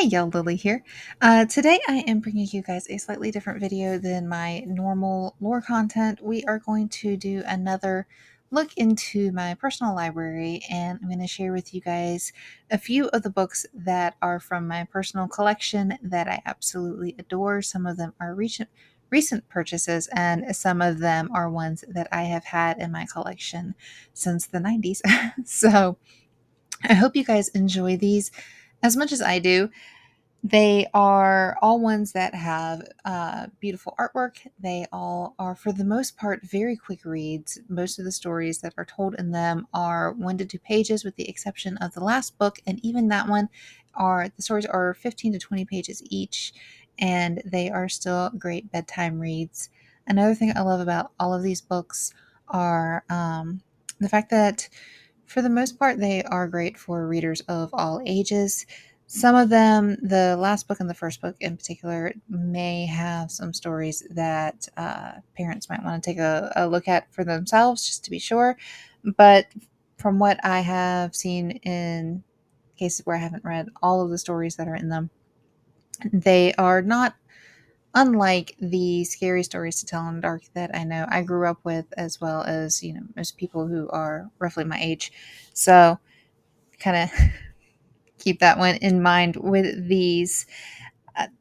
Yo, Lily here. Today I am bringing you guys a slightly different video than my normal lore content. We are going to do another look into my personal library, and I'm going to share with you guys a few of the books that are from my personal collection that I absolutely adore. Some of them are recent purchases, and some of them are ones that I have had in my collection since the 90s. So I hope you guys enjoy these as much as I do. They are all ones that have beautiful artwork. They all are, for the most part, very quick reads. Most of the stories that are told in them are 1 to 2 pages, with the exception of the last book, and even that one the stories are 15 to 20 pages each, and they are still great bedtime reads. Another thing I love about all of these books are the fact that, for the most part, they are great for readers of all ages. Some of them, the last book and the first book in particular, may have some stories that parents might want to take a look at for themselves, just to be sure. But from what I have seen in cases where I haven't read all of the stories that are in them, they are not unlike the scary stories to tell in the dark that I know I grew up with, as well as, most people who are roughly my age. So kind of keep that one in mind with these.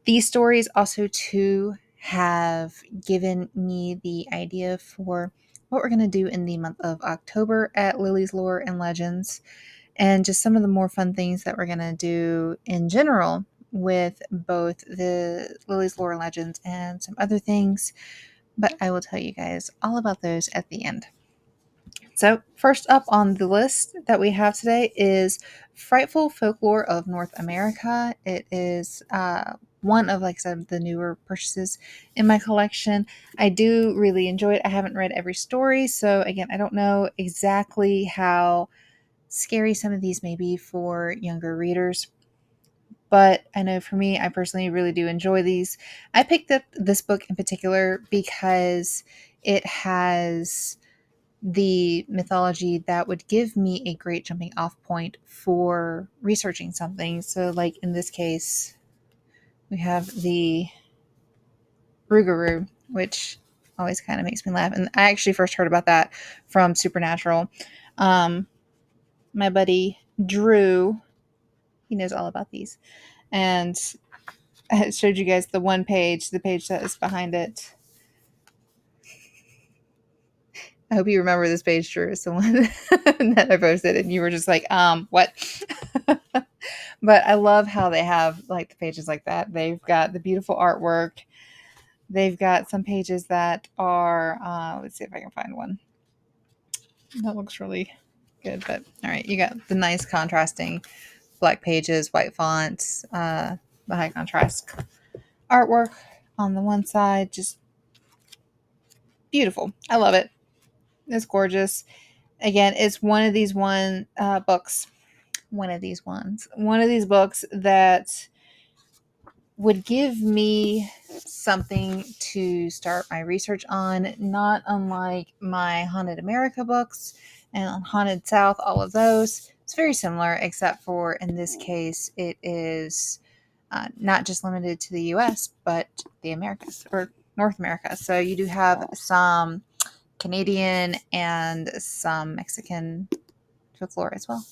These stories also too have given me the idea for what we're going to do in the month of October at Lily's Lore and Legends, and just some of the more fun things that we're going to do in general with both the Lily's Lore and Legends and some other things. But I will tell you guys all about those at the end. So, first up on the list that we have today is Frightful Folklore of North America. It is one of, like I said, the newer purchases in my collection. I do really enjoy it. I haven't read every story, so again, I don't know exactly how scary some of these may be for younger readers. But I know for me, I personally really do enjoy these. I picked up this book in particular because it has the mythology that would give me a great jumping off point for researching something. So, like in this case, we have the Rougarou, which always kind of makes me laugh. And I actually first heard about that from Supernatural. Um, my buddy Drew, he knows all about these. And I showed you guys the the page that is behind it. I hope you remember this page, Drew. It's the one that I posted, and you were just like, what? But I love how they have like the pages like that. They've got the beautiful artwork. They've got some pages that are, let's see if I can find one that looks really good. But all right, you got the nice contrasting black pages, white fonts, the high contrast artwork on the one side. Just beautiful. I love it. It's gorgeous. Again, it's one of these books. One of these books that would give me something to start my research on, not unlike my Haunted America books and Haunted South, all of those. It's very similar, except for in this case, it is not just limited to the US, but the Americas, or North America. So you do have some Canadian and some Mexican folklore as well,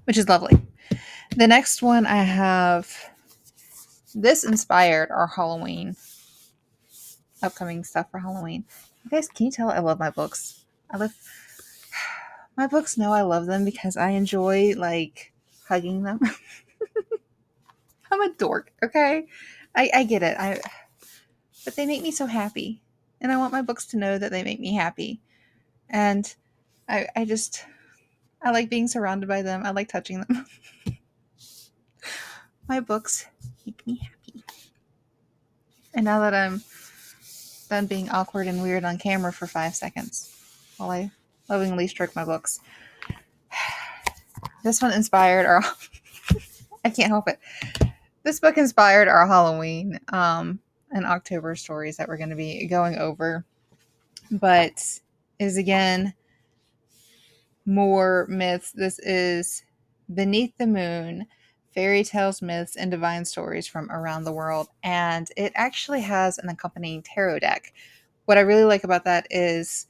which is lovely. The next one I have, this inspired our Halloween, upcoming stuff for Halloween. You guys, can you tell I love my books? I love my books. Know I love them because I enjoy like hugging them. I'm a dork, okay? I get it. But they make me so happy, and I want my books to know that they make me happy. And I just I like being surrounded by them. I like touching them. My books make me happy. And now that I'm done being awkward and weird on camera for 5 seconds while I lovingly stroke my books, this one inspired our I can't help it. This book inspired our Halloween and October stories that we're going to be going over, but is again more myths. This is Beneath the Moon, Fairy Tales, Myths, and Divine Stories from Around the World. And it actually has an accompanying tarot deck. What I really like about that is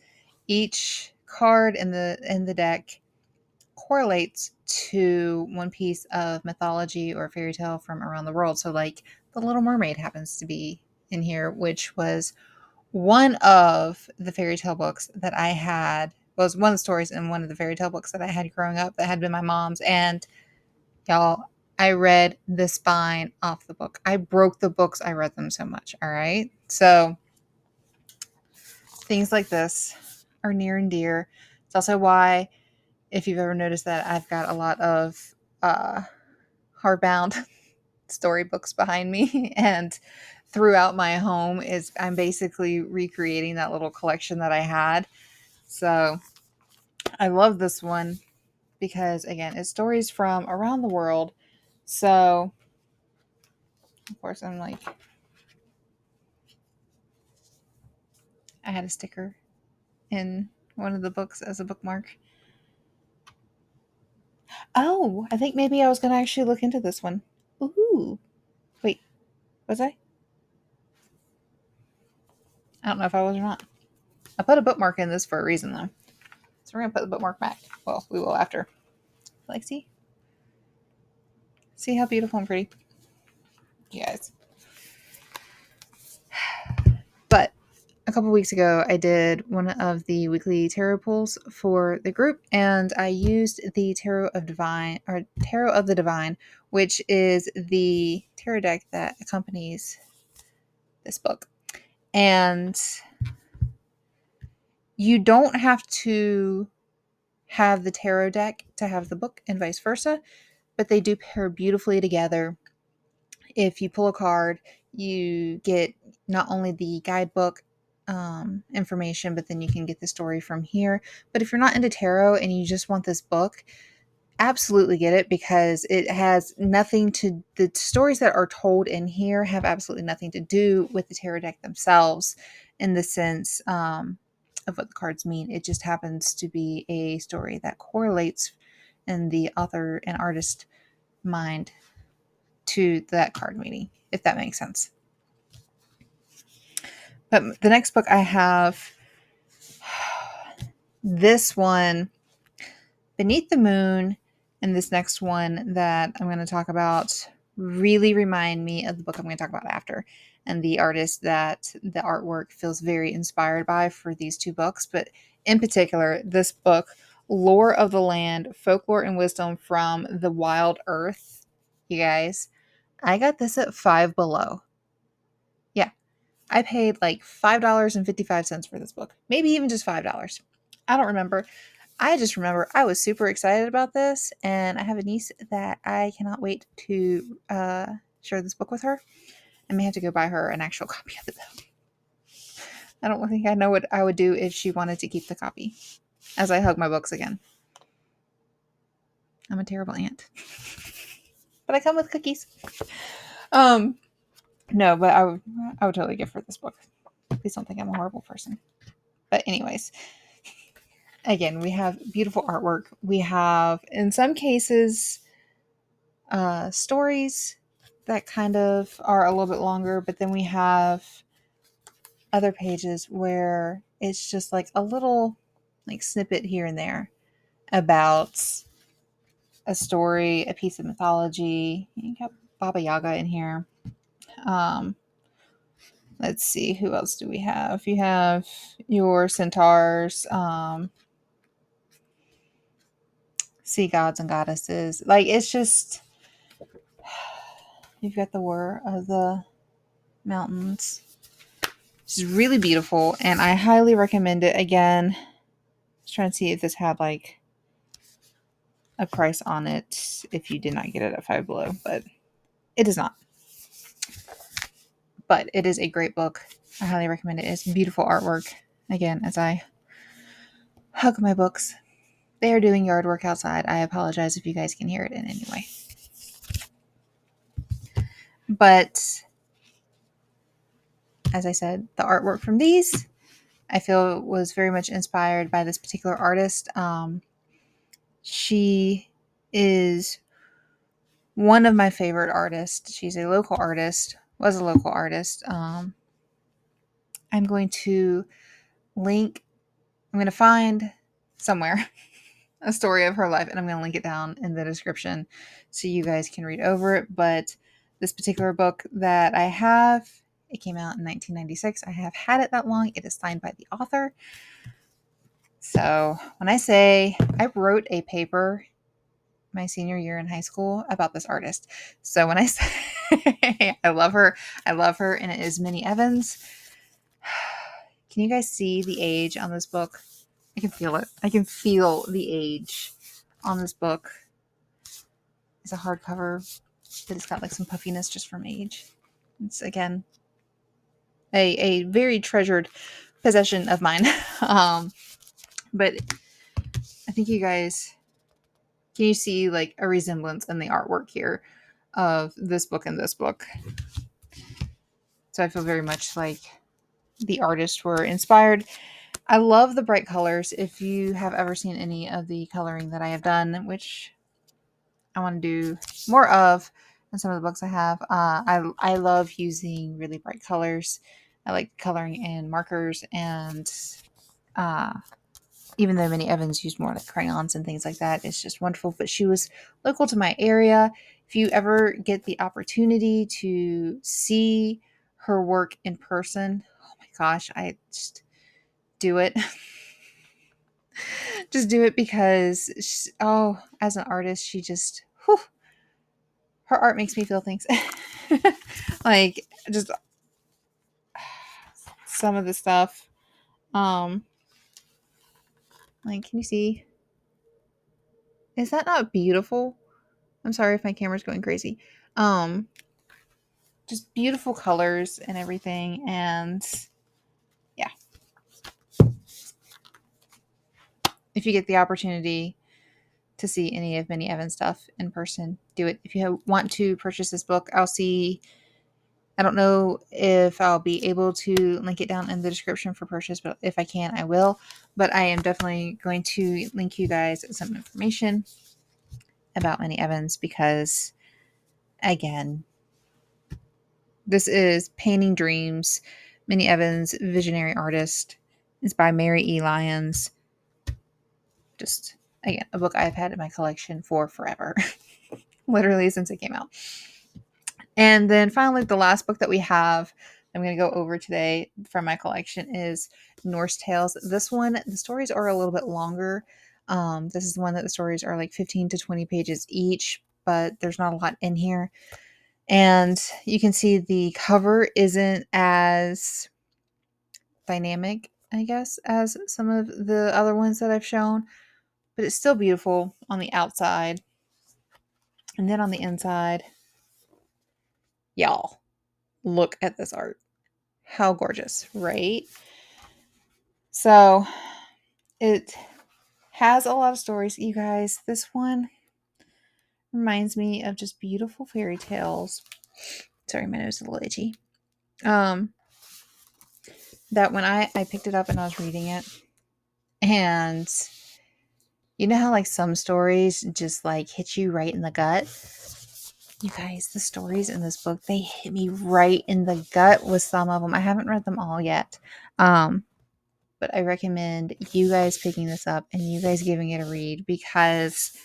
each card in the deck correlates to one piece of mythology or fairy tale from around the world. So, like, The Little Mermaid happens to be in here, which was one of the fairy tale books that I had, was one of the stories in one of the fairy tale books that I had growing up that had been my mom's. And y'all, I read the spine off the book. I broke the books. I read them so much. All right. So things like this are near and dear. It's also why, if you've ever noticed that, I've got a lot of hardbound storybooks behind me, and throughout my home is I'm basically recreating that little collection that I had. So I love this one because, again, it's stories from around the world. So of course I'm like, I had a sticker in one of the books as a bookmark. Oh, I think maybe I was going to actually look into this one. Ooh. Wait, was I? I don't know if I was or not. I put a bookmark in this for a reason, though. So we're going to put the bookmark back. Well, we will after. Like, see? See how beautiful and pretty? You guys. But a couple weeks ago, I did one of the weekly tarot pulls for the group, and I used the Tarot of the Divine, which is the tarot deck that accompanies this book. And you don't have to have the tarot deck to have the book, and vice versa, but they do pair beautifully together. If you pull a card, you get not only the guidebook information, but then you can get the story from here. But if you're not into tarot and you just want this book, absolutely get it, because it has nothing to, the stories that are told in here have absolutely nothing to do with the tarot deck themselves in the sense of what the cards mean. It just happens to be a story that correlates in the author and artist mind to that card meaning, if that makes sense. But the next book I have, this one, Beneath the Moon, and this next one that I'm going to talk about really remind me of the book I'm going to talk about after, and the artist that the artwork feels very inspired by for these two books. But in particular, this book, Lore of the Land, Folklore and Wisdom from the Wild Earth. You guys, I got this at Five Below. Yeah, I paid like $5.55 for this book. Maybe even just $5. I don't remember. I just remember I was super excited about this, and I have a niece that I cannot wait to share this book with her. I may have to go buy her an actual copy of it, though. I don't think I know what I would do if she wanted to keep the copy. As I hug my books again. I'm a terrible aunt. But I come with cookies. No, but I would totally give her this book. Please don't think I'm a horrible person. But anyways, again, we have beautiful artwork. We have, in some cases, stories that kind of are a little bit longer, but then we have other pages where it's just like a little like snippet here and there about a story, a piece of mythology. You got Baba Yaga in here. Let's see, who else do we have? You have your centaurs, sea gods and goddesses. Like, it's just, you've got the War of the Mountains. It's really beautiful, and I highly recommend it. Again, just trying to see if this had like a price on it if you did not get it at Five Below, but it is not. But it is a great book. I highly recommend it. It's beautiful artwork. Again, as I hug my books, they are doing yard work outside. I apologize if you guys can hear it in any way. But as I said, the artwork from these, I feel, was very much inspired by this particular artist. She is one of my favorite artists. She's a local artist, was a local artist. I'm going to link, I'm going to find somewhere a story of her life, and I'm going to link it down in the description so you guys can read over it. But this particular book that I have, it came out in 1996. I have had it that long. It is signed by the author. So when I say I wrote a paper my senior year in high school about this artist. So when I say I love her, and it is Minnie Evans. Can you guys see the age on this book? I can feel it. I can feel the age on this book. It's a hardcover, but it's got like some puffiness just from age. It's again a very treasured possession of mine. But I think you guys, can you see like a resemblance in the artwork here of this book and this book? So I feel very much like the artists were inspired. I love the bright colors. If you have ever seen any of the coloring that I have done, which I want to do more of in some of the books I have, I love using really bright colors. I like coloring in markers, and uh, even though Minnie Evans used more like crayons and things like that, it's just wonderful. But she was local to my area. If you ever get the opportunity to see her work in person, oh my gosh, I just do it. Just do it because, as an artist, she just, whew, her art makes me feel things. Like, just some of the stuff. Um, like, can you see? Is that not beautiful? I'm sorry if my camera's going crazy. Um, just beautiful colors and everything, and yeah. If you get the opportunity to see any of Minnie Evans stuff in person, do it. If you want to purchase this book, I don't know if I'll be able to link it down in the description for purchase, but if I can, I will. But I am definitely going to link you guys some information about Minnie Evans because, again, this is Painting Dreams, Minnie Evans, Visionary Artist. It's by Mary E. Lyons. Just, again, a book I've had in my collection for forever. Literally since it came out. And then finally, the last book that we have, I'm going to go over today from my collection, is Norse Tales. This one, the stories are a little bit longer. This is the one that the stories are like 15 to 20 pages each, but there's not a lot in here. And you can see the cover isn't as dynamic, I guess, as some of the other ones that I've shown, but it's still beautiful on the outside. And then on the inside, y'all, look at this art. How gorgeous, right? So it has a lot of stories, you guys. This one reminds me of just beautiful fairy tales. Sorry, my nose is a little itchy. That when I picked it up and I was reading it, and you know how like some stories just like hit you right in the gut? You guys, the stories in this book, they hit me right in the gut with some of them. I haven't read them all yet. But I recommend you guys picking this up and you guys giving it a read because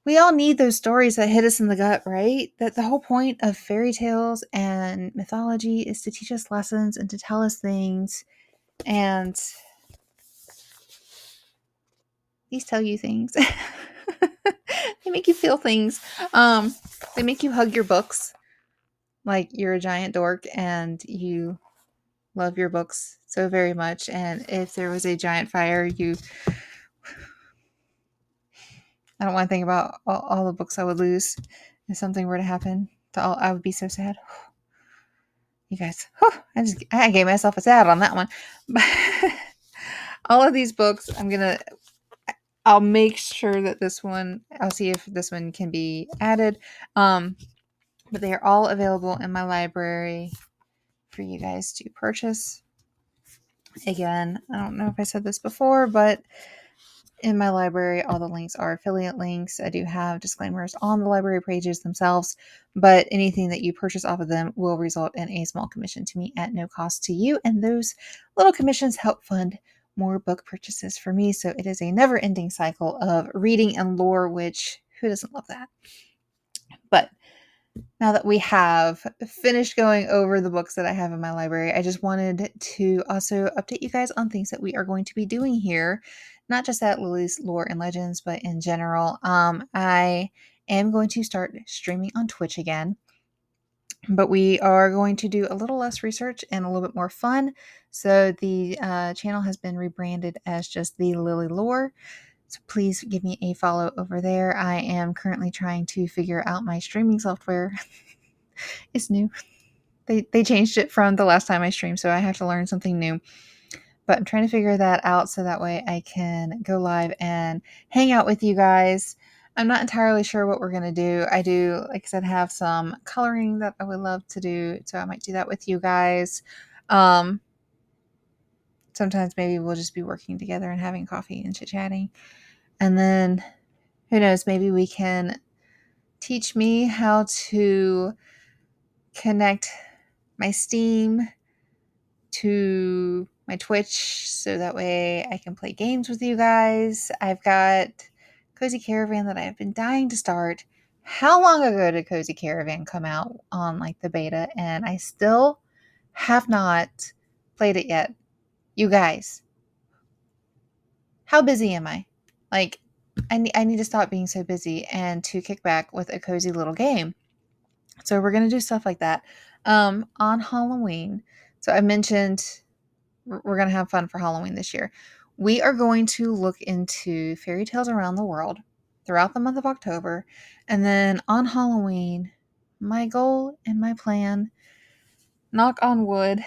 we all need those stories that hit us in the gut, right? That the whole point of fairy tales and mythology is to teach us lessons and to tell us things. And these tell you things. They make you feel things. They make you hug your books like you're a giant dork and you love your books so very much. And if there was a giant fire, I don't want to think about all the books I would lose if something were to happen. I would be so sad. You guys, I gave myself a sad on that one. But all of these books, I'll make sure that I'll see if this one can be added. But they are all available in my library for you guys to purchase. Again, I don't know if I said this before, but in my library, all the links are affiliate links. I do have disclaimers on the library pages themselves, but anything that you purchase off of them will result in a small commission to me at no cost to you. And those little commissions help fund more book purchases for me. So it is a never ending cycle of reading and lore, which who doesn't love that? But now that we have finished going over the books that I have in my library, I just wanted to also update you guys on things that we are going to be doing here, not just at Lily's Lore and Legends, but in general. I am going to start streaming on Twitch again, but we are going to do a little less research and a little bit more fun. So the channel has been rebranded as just the Lily Lore. So please give me a follow over there. I am currently trying to figure out my streaming software. It's new. They changed it from the last time I streamed, so I have to learn something new. But I'm trying to figure that out so that way I can go live and hang out with you guys. I'm not entirely sure what we're going to do. I do, like I said, have some coloring that I would love to do, so I might do that with you guys. Sometimes maybe we'll just be working together and having coffee and chit-chatting. And then, who knows, maybe we can teach me how to connect my Steam to my Twitch so that way I can play games with you guys. I've got Cozy Caravan that I have been dying to start. How long ago did Cozy Caravan come out on like the beta? And I still have not played it yet. You guys, how busy am I? Like, I need to stop being so busy and to kick back with a cozy little game. So we're going to do stuff like that on Halloween. So I mentioned we're going to have fun for Halloween this year. We are going to look into fairy tales around the world throughout the month of October. And then on Halloween, my goal and my plan, knock on wood,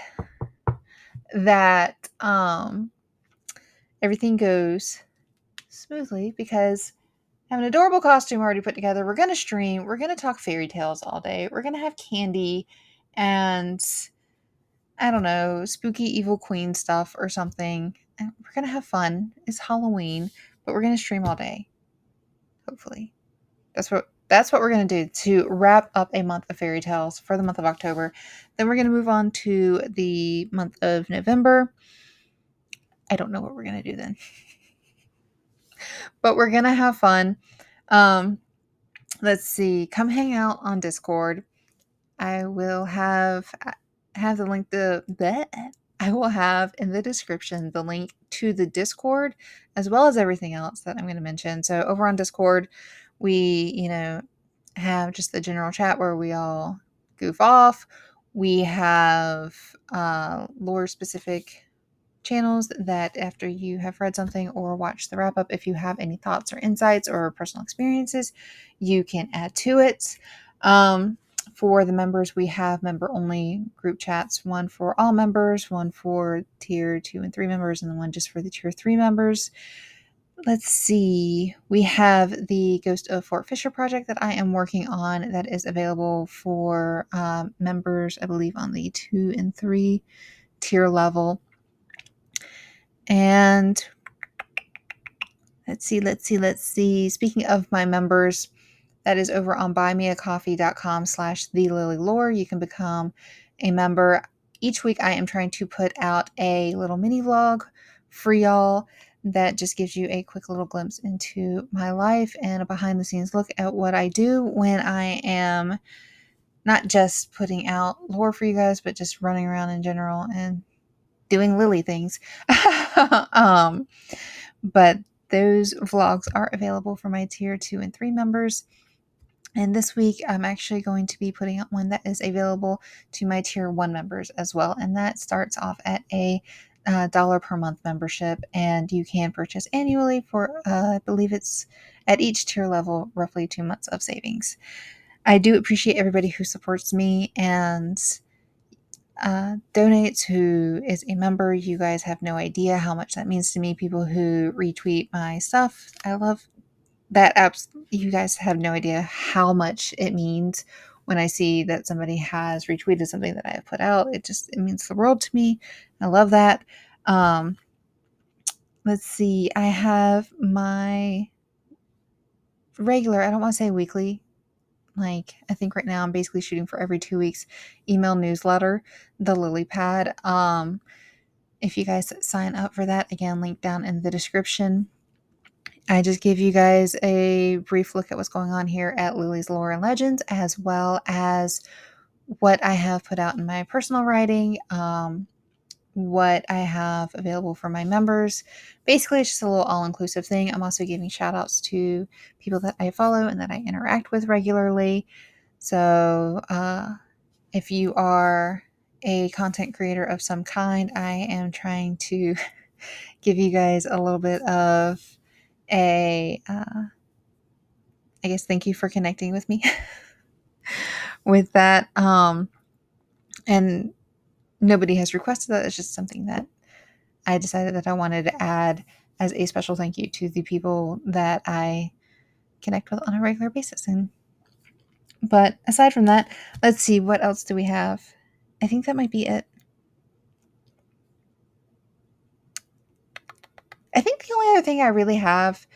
that everything goes smoothly because I have an adorable costume already put together. We're going to stream. We're going to talk fairy tales all day. We're going to have candy and I don't know, spooky evil queen stuff or something. And we're going to have fun. It's Halloween, but we're going to stream all day. Hopefully. That's what we're going to do to wrap up a month of fairy tales for the month of October. Then we're going to move on to the month of November. I don't know what we're going to do then. But we're going to have fun. Let's see. Come hang out on Discord. I will have the link I will have in the description the link to the Discord as well as everything else that I'm going to mention. So over on Discord, we, have just the general chat where we all goof off. We have lore specific channels that after you have read something or watched the wrap up, if you have any thoughts or insights or personal experiences, you can add to it. For the members, we have member only group chats, one for all members, one for tier 2 and 3 members, and then one just for the tier 3 members. Let's see. We have the Ghost of Fort Fisher project that I am working on that is available for members, I believe, on the 2 and 3 tier level. And let's see. Speaking of my members, that is over on buymeacoffee.com/thelilylore. You can become a member. Each week I am trying to put out a little mini vlog for y'all that just gives you a quick little glimpse into my life and a behind the scenes look at what I do when I am not just putting out lore for you guys, but just running around in general and doing Lily things. But those vlogs are available for my tier 2 and 3 members. And this week, I'm actually going to be putting out one that is available to my tier 1 members as well. And that starts off at a $1 per month membership. And you can purchase annually for, I believe it's at each tier level, roughly 2 months of savings. I do appreciate everybody who supports me and donates, who is a member. You guys have no idea how much that means to me. People who retweet my stuff, I love that. You guys have no idea how much it means when I see that somebody has retweeted something that I have put out. It means the world to me. I love that. let's see, I have my regular, I don't want to say weekly, like I think right now I'm basically shooting for every 2 weeks email newsletter, the Lily Pad. If you guys sign up for that, again, link down in the description. I just gave you guys a brief look at what's going on here at Lily's Lore and Legends, as well as what I have put out in my personal writing, what I have available for my members. Basically, it's just a little all-inclusive thing. I'm also giving shout outs to people that I follow and that I interact with regularly. So if you are a content creator of some kind, I am trying to give you guys a little bit of a, I guess, thank you for connecting with me with that. And nobody has requested that. It's just something that I decided that I wanted to add as a special thank you to the people that I connect with on a regular basis. But aside from that, let's see, what else do we have? I think that might be it. I think the only other thing I really have,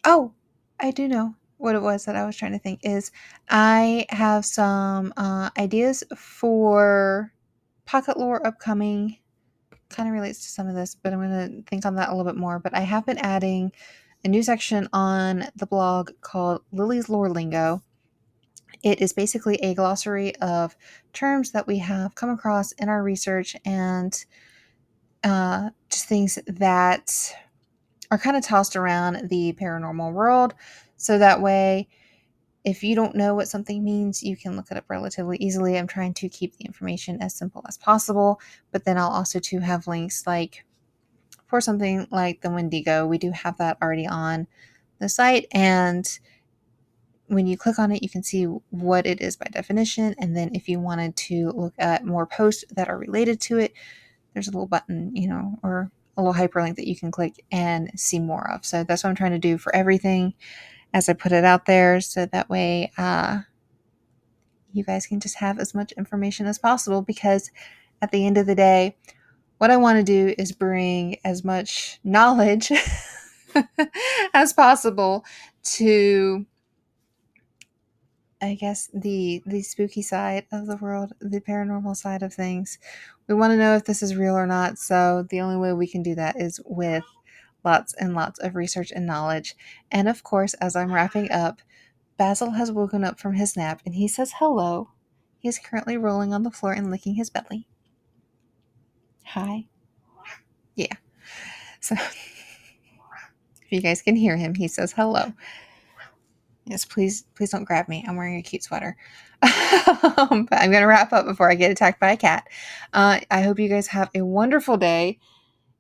oh, I do know what it was that I was trying to think is I have some ideas for pocket lore upcoming. Kind of relates to some of this, but I'm going to think on that a little bit more. But I have been adding a new section on the blog called Lily's Lore Lingo. It is basically a glossary of terms that we have come across in our research and just things that are kind of tossed around the paranormal world. So that way, if you don't know what something means, you can look it up relatively easily. I'm trying to keep the information as simple as possible, but then I'll also too have links like for something like the Wendigo. We do have that already on the site, and when you click on it, you can see what it is by definition. And then if you wanted to look at more posts that are related to it, there's a little button, or a little hyperlink that you can click and see more of. So that's what I'm trying to do for everything as I put it out there. So that way, you guys can just have as much information as possible, because at the end of the day, what I want to do is bring as much knowledge as possible to, I guess, the spooky side of the world, the paranormal side of things. We want to know if this is real or not, so the only way we can do that is with lots and lots of research and knowledge. And of course, as I'm wrapping up, Basil has woken up from his nap and he says hello. He is currently rolling on the floor and licking his belly. Hi. Yeah. So if you guys can hear him, he says hello. Yes, please don't grab me. I'm wearing a cute sweater. But I'm going to wrap up before I get attacked by a cat. I hope you guys have a wonderful day,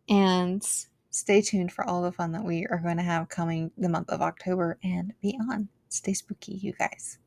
and stay tuned for all the fun that we are going to have coming the month of October and beyond. Stay spooky, you guys.